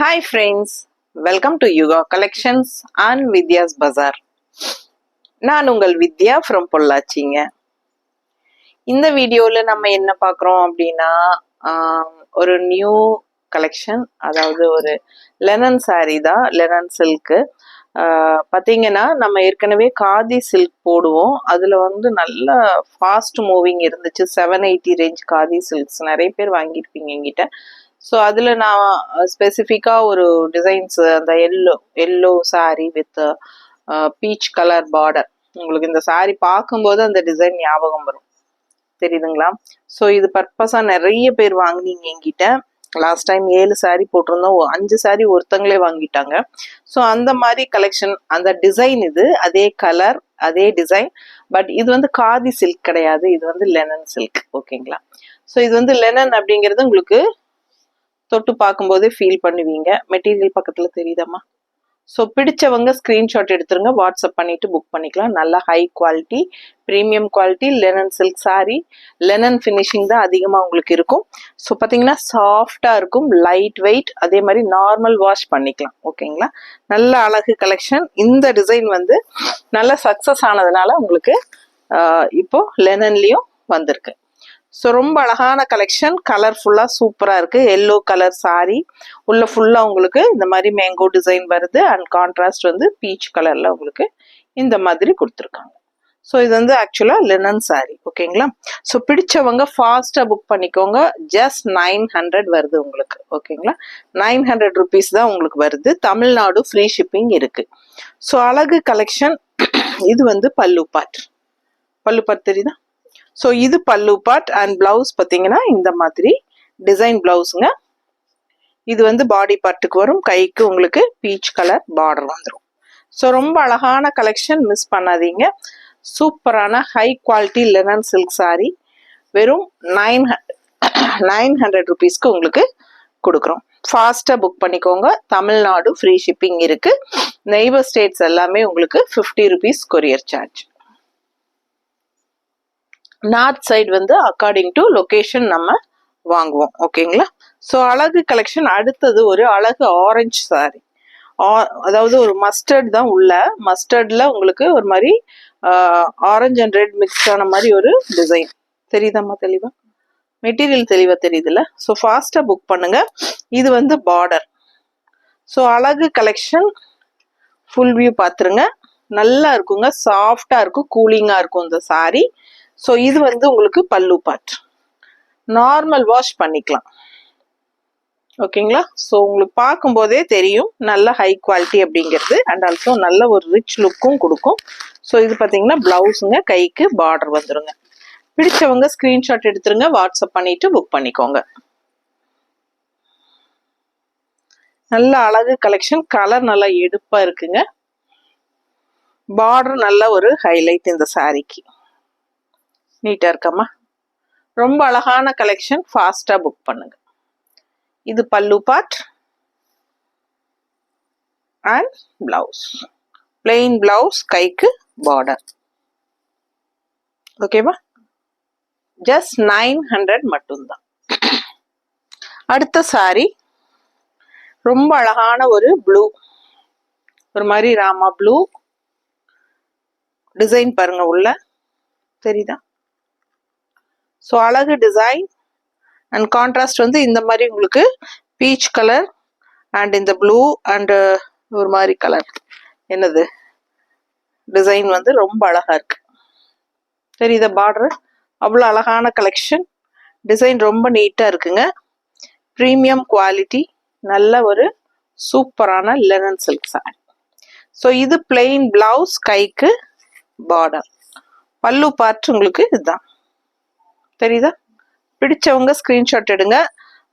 Hi friends, welcome to Yuga Collections and Vidya's Bazaar. நான் உங்கள் வித்யா from பொள்ளாச்சிங்க. இந்த வீடியோல நம்ம என்ன பார்க்குறோம் அப்படின்னா ஒரு நியூ கலெக்ஷன், அதாவது ஒரு லெனன் saree தான், லெனன் சில்க்கு. பார்த்தீங்கன்னா நம்ம ஏற்கனவே காதி சில்க் போடுவோம். அதில் வந்து நல்ல ஃபாஸ்ட் மூவிங் இருந்துச்சு. 780 ரேஞ்ச் காதி சில்க்ஸ் நிறைய பேர் வாங்கியிருப்பீங்க என்கிட்ட. ஸோ அதில் நான் ஸ்பெசிஃபிக்காக ஒரு டிசைன்ஸ், அந்த yellow sari with peach colour border, உங்களுக்கு இந்த சாரீ பார்க்கும்போது அந்த டிசைன் ஞாபகம் வரும், தெரியுதுங்களா? ஸோ இது பர்பஸாக நிறைய பேர் வாங்கினீங்க என்கிட்ட. லாஸ்ட் டைம் 7 சாரீ போட்டிருந்தோம், 5 சாரீ ஒருத்தங்களே வாங்கிட்டாங்க. ஸோ அந்த மாதிரி கலெக்ஷன், அந்த டிசைன் இது, அதே கலர் அதே டிசைன். பட் இது வந்து காதி சில்க் கிடையாது, இது வந்து லெனன் சில்க். ஓகேங்களா? ஸோ இது வந்து லெனன் அப்படிங்கிறது உங்களுக்கு தொட்டு பார்க்கும்போதே ஃபீல் பண்ணுவீங்க. மெட்டீரியல் பக்கத்தில் தெரியுதாம்மா? ஸோ பிடிச்சவங்க ஸ்க்ரீன்ஷாட் எடுத்துருங்க, வாட்ஸ்அப் பண்ணிட்டு புக் பண்ணிக்கலாம். நல்ல high quality, premium quality linen silk sari. Linen finishing தான் அதிகமாக உங்களுக்கு இருக்கும். ஸோ பார்த்தீங்கன்னா சாஃப்டாக இருக்கும், லைட் வெயிட், அதே மாதிரி நார்மல் வாஷ் பண்ணிக்கலாம். ஓகேங்களா? நல்ல அழகு கலெக்ஷன். இந்த டிசைன் வந்து நல்ல சக்ஸஸ் ஆனதுனால உங்களுக்கு இப்போ லெனன்லேயும் வந்திருக்கு. ஸோ ரொம்ப அழகான கலெக்ஷன், கலர்ஃபுல்லாக சூப்பராக இருக்குது. எல்லோ கலர் சாரீ, உள்ள ஃபுல்லாக உங்களுக்கு இந்த மாதிரி மேங்கோ டிசைன் வருது. அண்ட் கான்ட்ராஸ்ட் வந்து பீச் கலரில் உங்களுக்கு இந்த மாதிரி கொடுத்துருக்காங்க. ஸோ இது வந்து ஆக்சுவலாக லெனன் சாரீ. ஓகேங்களா? ஸோ பிடிச்சவங்க ஃபாஸ்ட்டாக புக் பண்ணிக்கோங்க. ஜஸ்ட் 900 வருது உங்களுக்கு. ஓகேங்களா? 900 ருபீஸ் தான் உங்களுக்கு வருது. தமிழ்நாடு ஃப்ரீ ஷிப்பிங் இருக்குது. ஸோ அழகு கலெக்ஷன். இது வந்து பல்லு பார்ட். பல்லு பார்ட் தெரியுதா? ஸோ இது பல்லு பார்ட். அண்ட் பிளவுஸ் பார்த்தீங்கன்னா இந்த மாதிரி டிசைன் பிளவுஸுங்க. இது வந்து பாடி பார்ட்டுக்கு வரும். கைக்கு உங்களுக்கு பீச் கலர் பார்டர் வந்துடும். ஸோ ரொம்ப அழகான கலெக்ஷன், மிஸ் பண்ணாதீங்க. சூப்பரான high quality linen silk sari வெறும் 900 ருபீஸ்க்கு உங்களுக்கு கொடுக்குறோம். ஃபாஸ்ட்டாக புக் பண்ணிக்கோங்க. தமிழ்நாடு ஃப்ரீ ஷிப்பிங் இருக்கு. நெய்பர் ஸ்டேட்ஸ் எல்லாமே உங்களுக்கு 50 rupees courier charge. North side வந்து அக்கார்டிங் டு லொகேஷன் நம்ம வாங்குவோம். ஓகேங்களா? ஸோ அழகு கலெக்ஷன். அடுத்தது ஒரு அழகு ஆரஞ்சு சாரி. அதாவது ஒரு மஸ்டர்ட் தான் உள்ள. மஸ்டர்ட்ல உங்களுக்கு ஒரு மாதிரி ஆரஞ்சு அண்ட் ரெட் மிக்ஸ் ஆன மாதிரி ஒரு டிசைன். தெரியுதாம்மா தெளிவா? மெட்டீரியல் தெளிவா தெரியுதுல்ல? ஸோ ஃபாஸ்டா புக் பண்ணுங்க. இது வந்து பார்டர். ஸோ அழகு கலெக்ஷன் ஃபுல் வியூ பார்த்துருங்க. நல்லா இருக்குங்க, சாஃப்டா இருக்கும், கூலிங்கா இருக்கும் இந்த சாரி. ஸோ இது வந்து உங்களுக்கு பல்லு பார்ட். நார்மல் வாஷ் பண்ணிக்கலாம். ஓகேங்களா? ஸோ உங்களுக்கு பார்க்கும்போதே தெரியும் நல்ல ஹை குவாலிட்டி அப்படிங்கிறது. அண்ட் ஆல்சோ நல்ல ஒரு ரிச் லுக்கும் கொடுக்கும். ஸோ இது பார்த்தீங்கன்னா பிளவுஸுங்க, கைக்கு பார்டர் வந்துருங்க. பிடிச்சவங்க ஸ்க்ரீன்ஷாட் எடுத்துருங்க, வாட்ஸ்அப் பண்ணிட்டு புக் பண்ணிக்கோங்க. நல்ல அழகு கலெக்ஷன். கலர் நல்லா எடுப்பா இருக்குங்க. பார்டர் நல்ல ஒரு ஹைலைட் இந்த சாரிக்கு. நீட்டா இருக்காமா? ரொம்ப அழகான கலெக்ஷன். ஃபாஸ்டா புக் பண்ணுங்க. இது பல்லு part and blouse. Plain blouse, கைக்கு பார்டர். ஓகேவா? ஜஸ்ட் 900 மட்டும்தான். அடுத்த சாரி ரொம்ப அழகான ஒரு ப்ளூ, ஒரு மாதிரி ராமா ப்ளூ டிசைன் பாருங்க, உள்ள தெரியுதா? ஸோ அழகு டிசைன். அண்ட் கான்ட்ராஸ்ட் வந்து இந்த மாதிரி உங்களுக்கு பீச் கலர் அண்ட் இந்த ப்ளூ அண்ட் ஒரு மாதிரி கலர், என்னது டிசைன் வந்து ரொம்ப அழகா இருக்கு. தெரியுதா பார்டர்? அவ்வளோ அழகான கலெக்ஷன். டிசைன் ரொம்ப நீட்டா இருக்குங்க. ப்ரீமியம் குவாலிட்டி, நல்ல ஒரு சூப்பரான லெனன் சில்க் சாரி. ஸோ இது பிளெயின் பிளவுஸ், கைக்கு பார்டர். பல்லு பார்ட் உங்களுக்கு இதுதான். தெரியுதா? பிடிச்சவங்க ஸ்கிரீன்ஷாட் எடுங்க.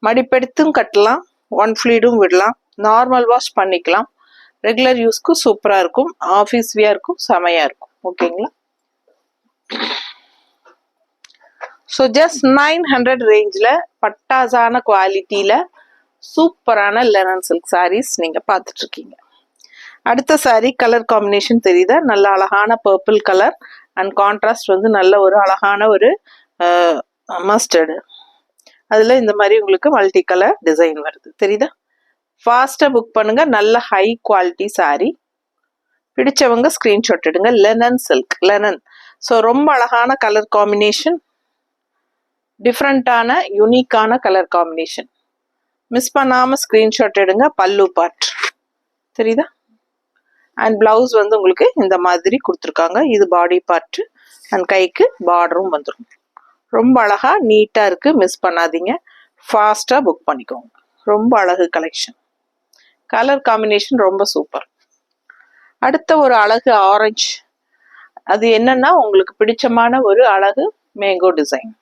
மடிப்பெடுத்தும் கட்டலாம், ஒன் ஃப்ளீடும் விடலாம், நார்மல் வாஷ் பண்ணிக்கலாம். ரெகுலர் யூஸ்க்கு சூப்பரா இருக்கும், ஆஃபீஸ் வியருக்கும் செமையா இருக்கும். ஓகேங்களா? ஸோ ஜஸ்ட் 900 ரேஞ்சில் பட்டாசான குவாலிட்டியில சூப்பரான லெனன் சில்க் சாரீஸ் நீங்க பார்த்துட்டு இருக்கீங்க. அடுத்த சாரி கலர் காம்பினேஷன் தெரியுதா? நல்ல அழகான பர்பிள் கலர் அண்ட் கான்ட்ராஸ்ட் வந்து நல்ல ஒரு அழகான ஒரு மஸ்டர்டு. அதில் இந்த மாதிரி உங்களுக்கு மல்டி கலர் டிசைன் வருது. தெரியுதா? ஃபாஸ்ட்டாக புக் பண்ணுங்க. நல்ல ஹை குவாலிட்டி சாரீ. பிடிச்சவங்க ஸ்க்ரீன்ஷாட் எடுங்க. Linen silk, linen. ஸோ ரொம்ப அழகான கலர் காம்பினேஷன், டிஃப்ரெண்ட்டான யூனிக்கான கலர் காம்பினேஷன். மிஸ் பண்ணாமல் ஸ்க்ரீன்ஷாட் எடுங்க. பல்லு பார்ட் தெரியுதா? அண்ட் பிளவுஸ் வந்து உங்களுக்கு இந்த மாதிரி கொடுத்துருக்காங்க. இது பாடி பார்ட் அண்ட் கைக்கு பார்டரும் வந்துடும். ரொம்ப அழகா நீட்டாக இருக்குது. மிஸ் பண்ணாதீங்க. ஃபாஸ்ட்டாக புக் பண்ணிக்கோங்க. ரொம்ப அழகு கலெக்ஷன். கலர் காம்பினேஷன் ரொம்ப சூப்பர். அடுத்த ஒரு அழகு ஆரஞ்சு. அது என்னன்னா உங்களுக்கு பிடிச்சமான ஒரு அழகு மேங்கோ டிசைன்.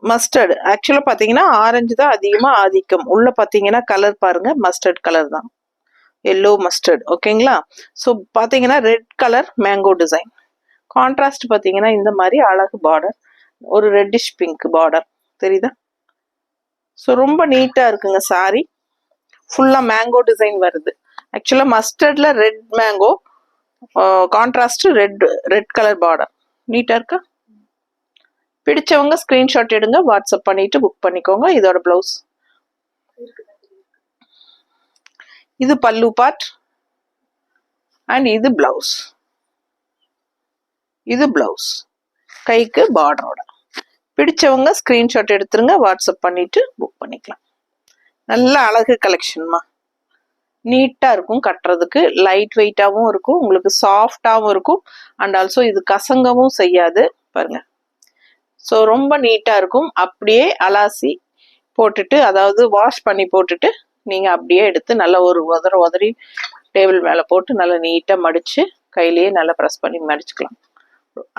மஸ்டர்டு. ஆக்சுவலாக பார்த்தீங்கன்னா ஆரஞ்சு தான் அதிகமாக ஆதிக்கம். உள்ள பார்த்தீங்கன்னா கலர் பாருங்க, மஸ்டர்ட் கலர் தான், எல்லோ மஸ்டர்ட். ஓகேங்களா? ஸோ பார்த்தீங்கன்னா red colour mango design. Contrast பார்த்தீங்கன்னா இந்த மாதிரி அழகு பார்டர், ஒரு ரெட்டிஷ் பிங்க் பார்டர் தெரியுதா? ஸோ ரொம்ப நீட்டாக இருக்குங்க சாரி. ஃபுல்லாக மேங்கோ டிசைன் வருது. ஆக்சுவலாக மஸ்டர்டில் red mango, contrast red colour border. நீட்டாக இருக்கா? பிடிச்சவங்க ஸ்க்ரீன்ஷாட் எடுங்க, வாட்ஸ்அப் பண்ணிட்டு புக் பண்ணிக்கோங்க. இதோட பிளவுஸ். இது பல்லு பார்ட் அண்ட் இது பிளவுஸ். இது பிளவுஸ், கைக்கு பார்டரோட. பிடிச்சவங்க ஸ்க்ரீன்ஷாட் எடுத்துருங்க, வாட்ஸ்அப் பண்ணிட்டு புக் பண்ணிக்கலாம். நல்ல அழகு கலெக்ஷன்மா. நீட்டாக இருக்கும் கட்டுறதுக்கு. லைட் வெயிட்டாகவும் இருக்கும், உங்களுக்கு சாஃப்டாகவும் இருக்கும். அண்ட் ஆல்சோ இது கசங்கவும் செய்யாது பாருங்க. ஸோ ரொம்ப நீட்டாக இருக்கும். அப்படியே அலாசி போட்டுட்டு, அதாவது வாஷ் பண்ணி போட்டுட்டு நீங்கள் அப்படியே எடுத்து நல்லா ஒரு உதறி டேபிள் மேலே போட்டு நல்லா நீட்டாக மடித்து கையிலேயே நல்லா ப்ரெஸ் பண்ணி மடிச்சுக்கலாம்.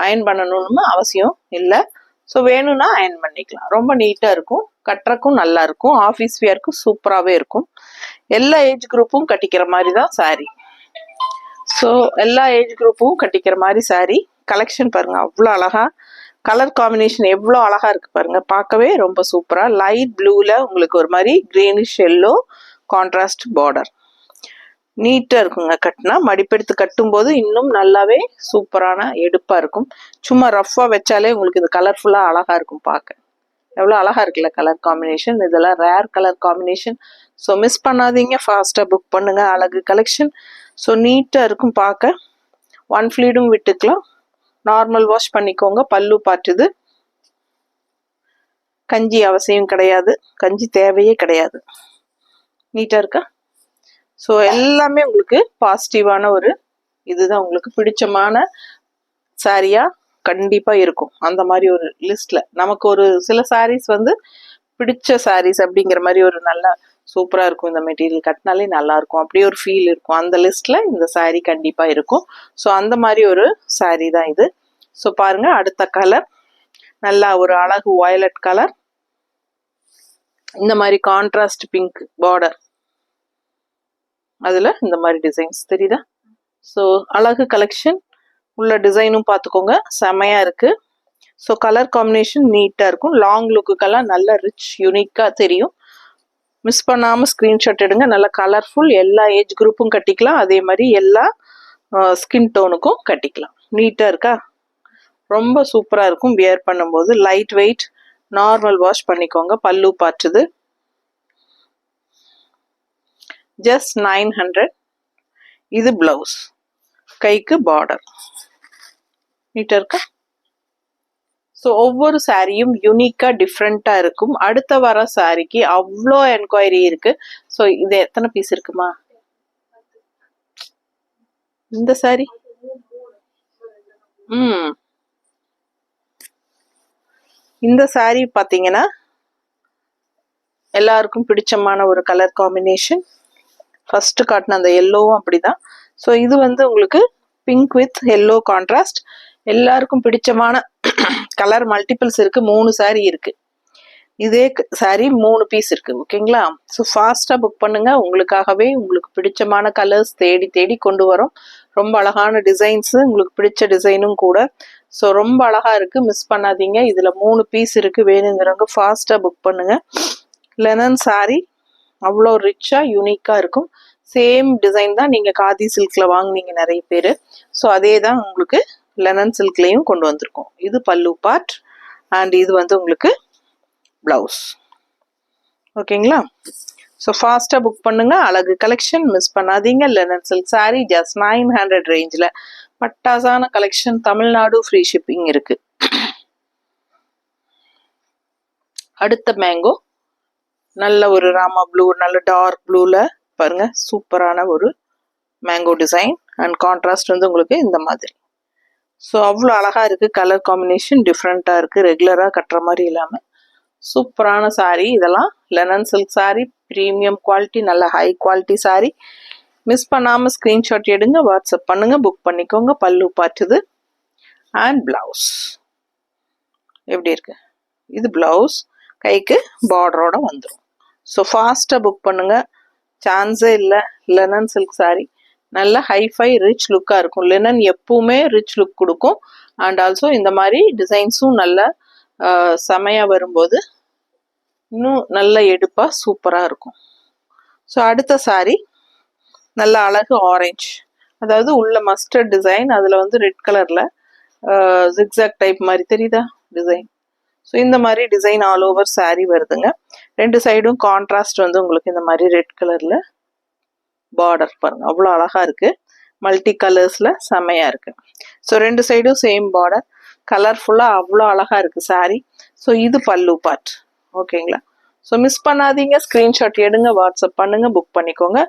அயன் பண்ணணும்னு அவசியம் இல்லை. ஸோ வேணும்னா அயன் பண்ணிக்கலாம். ரொம்ப நீட்டாக இருக்கும். கட்டுறக்கும் நல்லா இருக்கும். ஆஃபீஸ் வியர்க்கும் சூப்பராகவே இருக்கும். எல்லா ஏஜ் குரூப்பும் கட்டிக்கிற மாதிரி தான் சாரீ. ஸோ எல்லா ஏஜ் குரூப்பும் கட்டிக்கிற மாதிரி சாரீ. கலெக்ஷன் பாருங்க, அவ்வளோ அழகா. கலர் காம்பினேஷன் எவ்வளோ அழகா இருக்கு பாருங்க. பார்க்கவே ரொம்ப சூப்பரா. லைட் ப்ளூல உங்களுக்கு ஒரு மாதிரி கிரீனிஷ் எல்லோ கான்ட்ராஸ்ட் பார்டர். நீட்டாக இருக்குங்க. கட்டினா மடிப்பெடுத்து கட்டும்போது இன்னும் நல்லாவே சூப்பரான எடுப்பாக இருக்கும். சும்மா ரஃப்பாக வச்சாலே உங்களுக்கு இது கலர்ஃபுல்லாக அழகாக இருக்கும் பார்க்க. எவ்வளோ அழகாக இருக்குல்ல கலர் காம்பினேஷன். இதெல்லாம் rare colour combination. So miss பண்ணாதீங்க, ஃபாஸ்ட்டாக புக் பண்ணுங்க. அழகு கலெக்ஷன். ஸோ நீட்டாக இருக்கும் பார்க்க. ஒன் ஃப்ளீடும் விட்டுக்கலாம். நார்மல் வாஷ் பண்ணிக்கோங்க. பல்லு பார்ட்டுது. கஞ்சி அவசியம் கிடையாது, கஞ்சி தேவையே கிடையாது. நீட்டாக இருக்கா? ஸோ எல்லாமே உங்களுக்கு பாசிட்டிவான ஒரு இதுதான். உங்களுக்கு பிடிச்சமான சாரியா கண்டிப்பாக இருக்கும். அந்த மாதிரி ஒரு லிஸ்ட்ல நமக்கு ஒரு சில சாரீஸ் வந்து பிடிச்ச சாரீஸ் அப்படிங்கிற மாதிரி ஒரு நல்லா சூப்பராக இருக்கும். இந்த மெட்டீரியல் கட்டினாலே நல்லா இருக்கும், அப்படியே ஒரு ஃபீல் இருக்கும். அந்த லிஸ்ட்ல இந்த சாரீ கண்டிப்பாக இருக்கும். ஸோ அந்த மாதிரி ஒரு சாரீ தான் இது. ஸோ பாருங்க, அடுத்த கலர் நல்லா ஒரு அழகு வயலட் கலர். இந்த மாதிரி கான்ட்ராஸ்ட் பிங்க் பார்டர், அதில் இந்த மாதிரி டிசைன்ஸ் தெரியுதா? ஸோ அழகு கலெக்ஷன். உள்ள டிசைனும் பார்த்துக்கோங்க, செமையாக இருக்குது. ஸோ கலர் காம்பினேஷன் நீட்டாக இருக்கும். லாங் லுக்குக்கெல்லாம் நல்ல ரிச் யூனிக்காக தெரியும். மிஸ் பண்ணாமல் ஸ்க்ரீன்ஷாட் எடுங்க. நல்லா கலர்ஃபுல். எல்லா ஏஜ் குரூப்பும் கட்டிக்கலாம். அதே மாதிரி எல்லா ஸ்கின் டோனுக்கும் கட்டிக்கலாம். நீட்டாக இருக்கா? ரொம்ப சூப்பராக இருக்கும் வியர் பண்ணும்போது. Light weight. நார்மல் வாஷ் பண்ணிக்கோங்க. பல்லு பார்ட்டுது. ஜஸ்ட் 900. இது பிளவுஸ், கைக்கு பார்டர். நீட்டாக இருக்கா? ஸோ ஒவ்வொரு சாரியும் யூனிக்காக டிஃப்ரெண்ட்டாக இருக்கும். அடுத்த வர சாரிக்கு அவ்வளோ என்கொயரி இருக்கு. ஸோ இது எத்தனை பீஸ் இருக்குமா இந்த சாரி? இந்த சாரி பார்த்தீங்கன்னா எல்லாருக்கும் பிடிச்சமான ஒரு கலர் காம்பினேஷன். ஃபர்ஸ்ட் காட்டின அந்த எல்லோவும் அப்படிதான். ஸோ இது வந்து உங்களுக்கு பிங்க் வித் எல்லோ கான்ட்ராஸ்ட். எல்லாருக்கும் பிடிச்சமான கலர். மல்டிபிள்ஸ் இருக்கு. 3 சாரி இருக்கு. இதே சாரி 3 பீஸ் இருக்கு. ஓகேங்களா? ஸோ ஃபாஸ்ட்டாக புக் பண்ணுங்க. உங்களுக்காகவே உங்களுக்கு பிடிச்சமான கலர்ஸ் தேடி தேடி கொண்டு வரோம். ரொம்ப அழகான டிசைன்ஸ், உங்களுக்கு பிடிச்ச டிசைனும் கூட. ஸோ ரொம்ப அழகா இருக்கு. மிஸ் பண்ணாதீங்க. இதுல 3 பீஸ் இருக்கு. வேணுங்கிறவங்க ஃபாஸ்ட்டாக புக் பண்ணுங்க. லெனன் சாரி அவ்வளோ ரிச்சா யூனிக்கா இருக்கும். சேம் டிசைன் தான் நீங்க காதி சில்க்ல வாங்குனீங்க நிறைய பேர். ஸோ அதே தான் உங்களுக்கு லெனன் சில்க்லையும் கொண்டு வந்திருக்கோம். இது பல்லு பார்ட் அண்ட் இது வந்து உங்களுக்கு பிளவுஸ். ஓகேங்களா? ஸோ ஃபாஸ்ட்டாக புக் பண்ணுங்க. அழகு கலெக்ஷன் மிஸ் பண்ணாதீங்க. லெனன் சில்க் சாரீ ஜஸ்ட் 900 ரேஞ்சில் பட்டாசான கலெக்ஷன். தமிழ்நாடு ஃப்ரீ ஷிப்பிங் இருக்கு. அடுத்த மேங்கோ நல்ல ஒரு ராமா ப்ளூ, நல்ல டார்க் ப்ளூவில் பாருங்க, சூப்பரான ஒரு மேங்கோ டிசைன் அண்ட் கான்ட்ராஸ்ட் வந்து உங்களுக்கு இந்த மாதிரி. ஸோ அவ்வளோ அழகாக இருக்குது. கலர் காம்பினேஷன் டிஃப்ரெண்ட்டாக இருக்குது. ரெகுலராக கட்டுற மாதிரி இல்லாமல் சூப்பரான சாரீ. இதெல்லாம் linen silk sari, premium quality, நல்ல ஹை குவாலிட்டி சாரீ. மிஸ் பண்ணாமல் ஸ்க்ரீன்ஷாட் எடுங்க, வாட்ஸ்அப் பண்ணுங்கள், புக் பண்ணிக்கோங்க. பல்லு பார்ட்டுது அண்ட் ப்ளவுஸ் எப்படி இருக்கு. இது ப்ளவுஸ், கைக்கு பார்டரோட வந்துடும். ஸோ ஃபாஸ்ட்டாக புக் பண்ணுங்கள், சான்ஸே இல்லை. லெனன் சில்க் சாரீ நல்ல ஹைஃபை ரிச் லுக்காக இருக்கும். லெனன் எப்பவுமே ரிச் லுக் கொடுக்கும். அண்ட் ஆல்சோ இந்த மாதிரி டிசைன்ஸும் நல்ல செமையாக வரும்போது இன்னும் நல்ல எடுப்பாக சூப்பராக இருக்கும். ஸோ அடுத்த சாரீ நல்ல அழகு ஆரஞ்சு, அதாவது உள்ள மஸ்டர்ட் டிசைன், அதில் வந்து ரெட் கலரில் ஜிக்ஸாக் டைப் மாதிரி தெரியுதா டிசைன். ஸோ இந்த மாதிரி டிசைன் ஆல் ஓவர் சாரீ வருதுங்க. ரெண்டு சைடும் கான்ட்ராஸ்ட் வந்து உங்களுக்கு இந்த மாதிரி ரெட் கலரில் பார்டர் பாருங்க, அவ்வளோ அழகாக இருக்குது. மல்டி கலர்ஸில் செம்மையாக இருக்குது. ஸோ ரெண்டு சைடும் சேம் பார்டர், கலர்ஃபுல்லாக அவ்வளோ அழகாக இருக்குது சாரீ. ஸோ இது பல்லு பார்ட். ஓகேங்களா. ஸோ மிஸ் பண்ணாதீங்க, ஸ்க்ரீன்ஷாட் எடுங்க, வாட்ஸ்அப் பண்ணுங்கள், புக் பண்ணிக்கோங்க.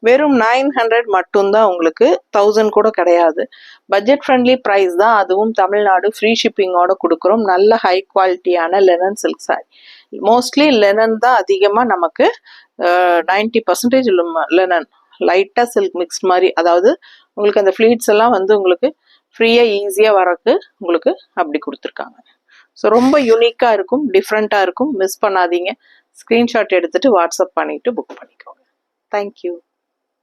வெறும் 900 மட்டும்தான், உங்களுக்கு 1000 கூட கிடையாது. பட்ஜெட் ஃப்ரெண்ட்லி ப்ரைஸ் தான், அதுவும் தமிழ்நாடு ஃப்ரீ ஷிப்பிங்கோட கொடுக்குறோம். நல்ல ஹை குவாலிட்டியான linen silk sorry. Mostly linen தான் அதிகமாக நமக்கு 90% லெனன், லைட்டாக சில்க் மிக்ஸ் மாதிரி, அதாவது உங்களுக்கு அந்த ஃப்ளீட்ஸ் எல்லாம் வந்து உங்களுக்கு ஃப்ரீயாக ஈஸியாக வரக்கு உங்களுக்கு அப்படி கொடுத்துருக்காங்க. ஸோ ரொம்ப யூனிக்காக இருக்கும், டிஃப்ரெண்ட்டாக இருக்கும். மிஸ் பண்ணாதீங்க, ஸ்க்ரீன்ஷாட் எடுத்துகிட்டு வாட்ஸ்அப் பண்ணிவிட்டு புக் பண்ணிக்கோங்க. தேங்க்யூ.